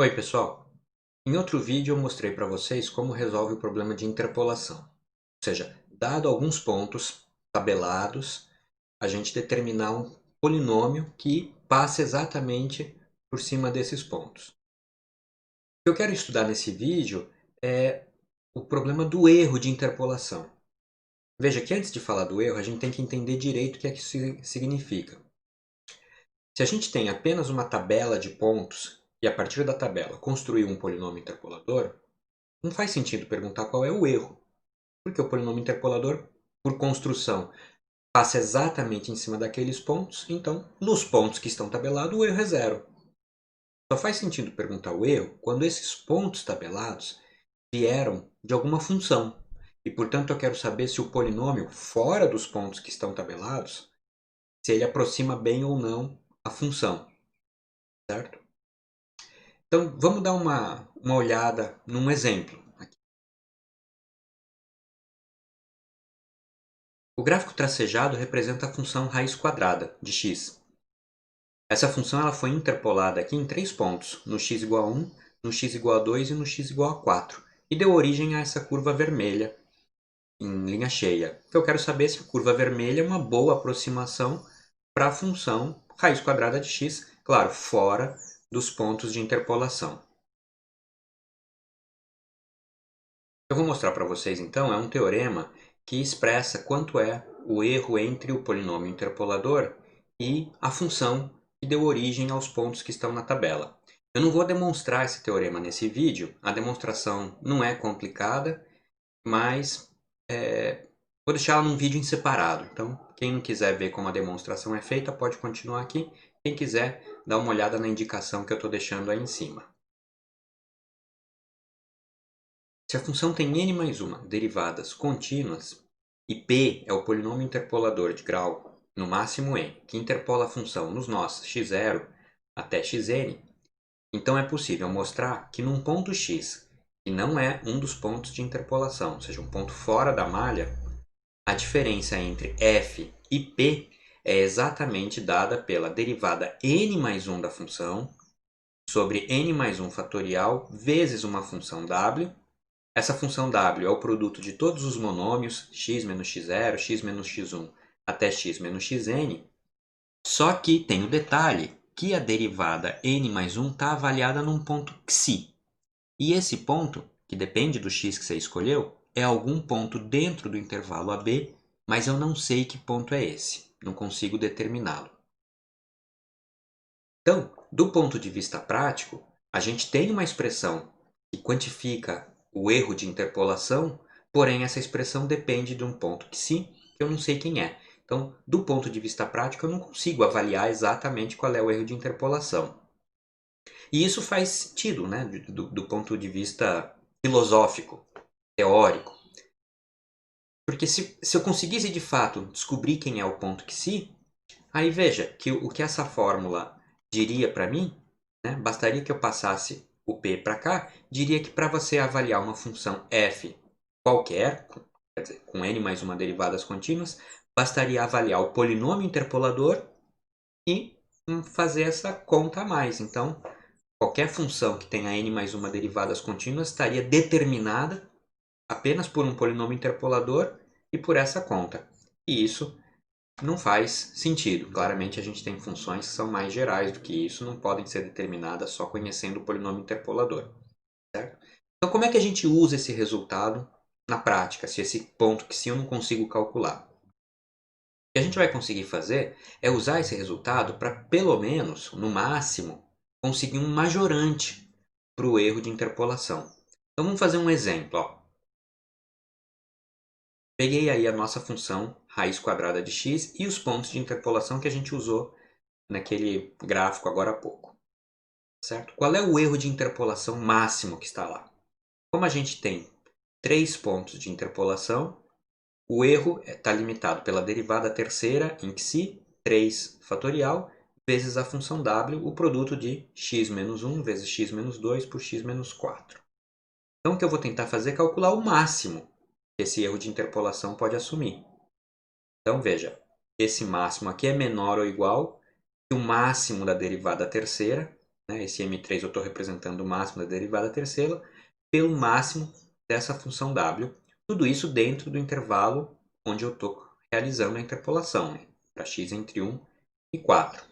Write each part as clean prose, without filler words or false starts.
Oi pessoal, em outro vídeo eu mostrei para vocês como resolve o problema de interpolação. Ou seja, dado alguns pontos tabelados, a gente determinar um polinômio que passe exatamente por cima desses pontos. O que eu quero estudar nesse vídeo é o problema do erro de interpolação. Veja que antes de falar do erro, a gente tem que entender direito o que é que isso significa. Se a gente tem apenas uma tabela de pontos e a partir da tabela construir um polinômio interpolador, não faz sentido perguntar qual é o erro, porque o polinômio interpolador, por construção, passa exatamente em cima daqueles pontos, então, nos pontos que estão tabelados, o erro é zero. Só faz sentido perguntar o erro quando esses pontos tabelados vieram de alguma função. E, portanto, eu quero saber se o polinômio, fora dos pontos que estão tabelados, se ele aproxima bem ou não a função, certo? Então, vamos dar uma olhada num exemplo. O gráfico tracejado representa a função raiz quadrada de x. Essa função ela foi interpolada aqui em três pontos, no x igual a 1, no x igual a 2 e no x igual a 4, e deu origem a essa curva vermelha em linha cheia. Eu quero saber se a curva vermelha é uma boa aproximação para a função raiz quadrada de x, claro, fora dos pontos de interpolação. Eu vou mostrar para vocês então, é um teorema que expressa quanto é o erro entre o polinômio interpolador e a função que deu origem aos pontos que estão na tabela. Eu não vou demonstrar esse teorema nesse vídeo, a demonstração não é complicada, mas vou deixar ela num vídeo em separado. Então, quem não quiser ver como a demonstração é feita, pode continuar aqui. Quem quiser, dá uma olhada na indicação que eu estou deixando aí em cima. Se a função tem n mais uma derivadas contínuas, e P é o polinômio interpolador de grau no máximo n, que interpola a função nos nós x0 até xn, então é possível mostrar que num ponto x, que não é um dos pontos de interpolação, ou seja, um ponto fora da malha, a diferença entre f e p é exatamente dada pela derivada n mais 1 da função sobre n mais 1 fatorial vezes uma função w. Essa função w é o produto de todos os monômios x menos x0, x menos x1 até x menos xn, só que tem o detalhe que a derivada n mais 1 está avaliada num ponto xi. E esse ponto, que depende do x que você escolheu, é algum ponto dentro do intervalo AB, mas eu não sei que ponto é esse, não consigo determiná-lo. Então, do ponto de vista prático, a gente tem uma expressão que quantifica o erro de interpolação, porém essa expressão depende de um ponto que eu não sei quem é. Então, do ponto de vista prático, eu não consigo avaliar exatamente qual é o erro de interpolação. E isso faz sentido, né, do ponto de vista filosófico, teórico. Porque se eu conseguisse de fato descobrir quem é o ponto que aí veja que o que essa fórmula diria para mim, né, bastaria que eu passasse o P para cá, diria que para você avaliar uma função f qualquer, quer dizer, com n mais uma derivadas contínuas, bastaria avaliar o polinômio interpolador e fazer essa conta a mais. Então, qualquer função que tenha n mais uma derivadas contínuas estaria determinada apenas por um polinômio interpolador e por essa conta. E isso não faz sentido. Claramente a gente tem funções que são mais gerais do que isso, não podem ser determinadas só conhecendo o polinômio interpolador. Certo? Então como é que a gente usa esse resultado na prática, se esse ponto que eu não consigo calcular? O que a gente vai conseguir fazer é usar esse resultado para, pelo menos, no máximo, conseguir um majorante para o erro de interpolação. Então vamos fazer um exemplo. Ó. Peguei aí a nossa função raiz quadrada de x e os pontos de interpolação que a gente usou naquele gráfico agora há pouco. Certo? Qual é o erro de interpolação máximo que está lá? Como a gente tem 3 pontos de interpolação, o erro está limitado pela derivada terceira em xi, 3 fatorial, vezes a função w, o produto de x menos 1 vezes x menos 2 por x menos 4. Então o que eu vou tentar fazer é calcular o máximo que esse erro de interpolação pode assumir. Então veja, esse máximo aqui é menor ou igual que o máximo da derivada terceira né? Esse M3 eu estou representando o máximo da derivada terceira pelo máximo dessa função W. Tudo isso dentro do intervalo onde eu estou realizando a interpolação, né? Para x entre 1 e 4.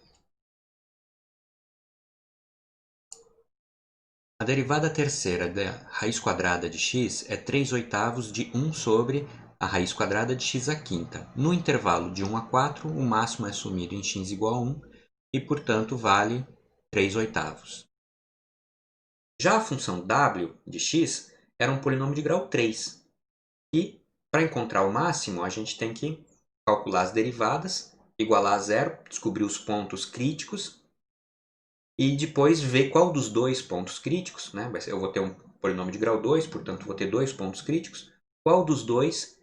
A derivada terceira da raiz quadrada de x é 3/8 de 1 sobre a raiz quadrada de x à quinta. No intervalo de 1 a 4, o máximo é assumido em x igual a 1 e, portanto, vale 3/8. Já a função w de x era um polinômio de grau 3. E, para encontrar o máximo, a gente tem que calcular as derivadas, igualar a zero, descobrir os pontos críticos e depois ver qual dos dois pontos críticos, né? Eu vou ter um polinômio de grau 2, portanto vou ter dois pontos críticos, qual dos dois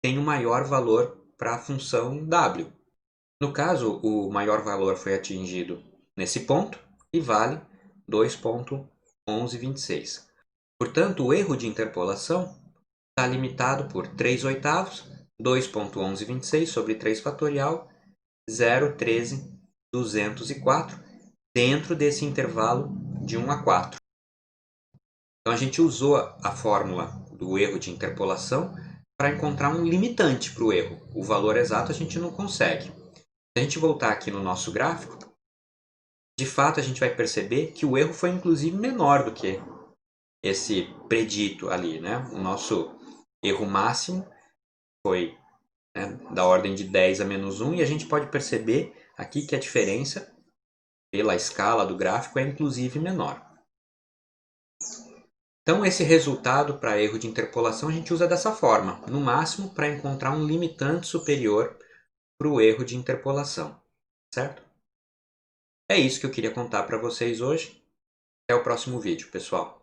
tem o maior valor para a função w. No caso, o maior valor foi atingido nesse ponto e vale 2,1126. Portanto, o erro de interpolação está limitado por 3/8, 2,1126 sobre 3 fatorial, 0,13,204, dentro desse intervalo de 1 a 4. Então a gente usou a fórmula do erro de interpolação para encontrar um limitante para o erro. O valor exato a gente não consegue. Se a gente voltar aqui no nosso gráfico, de fato a gente vai perceber que o erro foi inclusive menor do que esse predito ali, né? O nosso erro máximo foi, né, da ordem de 10 a menos 1, e a gente pode perceber aqui que a diferença pela escala do gráfico é inclusive menor. Então esse resultado para erro de interpolação a gente usa dessa forma, no máximo para encontrar um limitante superior para o erro de interpolação, certo? É isso que eu queria contar para vocês hoje. Até o próximo vídeo, pessoal.